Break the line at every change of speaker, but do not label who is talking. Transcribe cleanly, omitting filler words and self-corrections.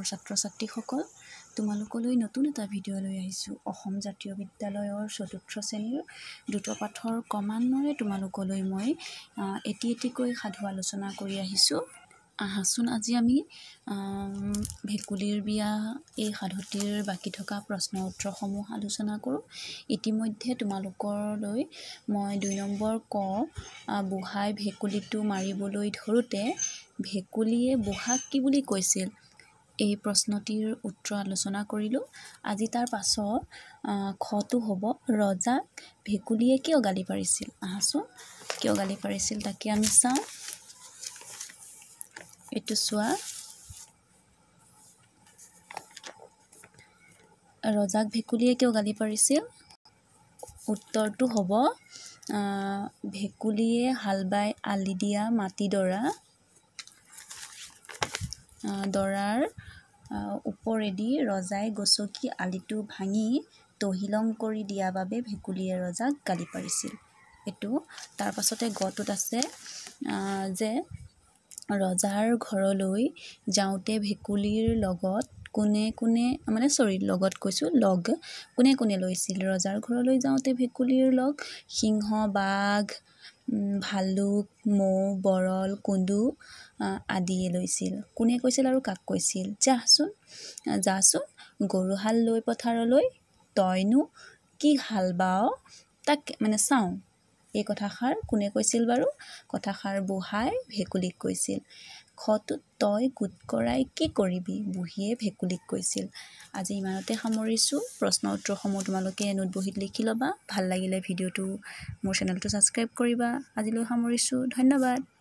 মৰমৰ ছাত্ৰ-ছাত্ৰীসকল, তোমালোকলৈ নতুন এটা ভিডিঅ' লৈ আহিছোঁ। অসম জাতীয় বিদ্যালয়ৰ ৪ৰ্থ শ্ৰেণীৰ দ্ৰুত পাঠৰ ক্ৰমান্বয়ে তোমালোকলৈ মই এটি এটিকৈ সাধু আলোচনা কৰি আহিছোঁ। আহাচোন আজি আমি ভেকুলীৰ বিয়া এই সাধুটিৰ বাকী থকা প্ৰশ্ন উত্তৰসমূহ আলোচনা কৰোঁ। ইতিমধ্যে তোমালোকলৈ মই ২ নম্বৰ ক বুঢ়াই ভেকুলীটো মাৰিবলৈ ধৰোঁতে ভেকুলীয়ে বুঢ়াক কি বুলি কৈছিল, এই প্ৰশ্নটিৰ উত্তৰ আলোচনা কৰিলোঁ। আজি তাৰ পাছত খটো হ'ব ৰজাক ভেকুলীয়ে কিয় গালি পাৰিছিল। আহাচোন কিয় গালি পাৰিছিল তাকে আমি চাওঁ। এইটো চোৱা, ৰজাক ভেকুলীয়ে কিয় গালি পাৰিছিল? উত্তৰটো হ'ব ভেকুলীয়ে হাল বাই আলি দিয়া মাটিডৰাৰ ওপৰেদি ৰজাই গছকি আলিটো ভাঙি তহিলং কৰি দিয়া বাবে ভেকুলীয়ে ৰজাক গালি পাৰিছিল। এইটো তাৰ পাছতে গটোত আছে যে ৰজাৰ ঘৰলৈ যাওঁতে ভেকুলীৰ লগত কোনে কোনে লৈছিল। ৰজাৰ ঘৰলৈ যাওঁতে ভেকুলীৰ লগ সিংহ, বাঘ, ভালুক, মৌ, বৰল, কুন্দু আদিয়ে লৈছিল। কোনে কৈছিল আৰু কাক কৈছিল? যাচোন গৰুহাল লৈ পথাৰলৈ, তইনো কি হাল বাৱ তাক চাওঁ। এই কথাষাৰ কোনে কৈছিল বাৰু? কথাষাৰ বুঢ়াই ভেকুলীক কৈছিল। খটোত তই গোট কৰাই কি কৰিবি, বুঢ়ীয়ে ভেকুলীক কৈছিল। আজি ইমানতে সামৰিছোঁ। প্ৰশ্ন উত্তৰসমূহ তোমালোকে নোট বহীত লিখি ল'বা। ভাল লাগিলে ভিডিঅ'টো মোৰ চেনেলটো ছাবস্ক্ৰাইব কৰিবা। আজিলৈ সামৰিছোঁ। ধন্যবাদ।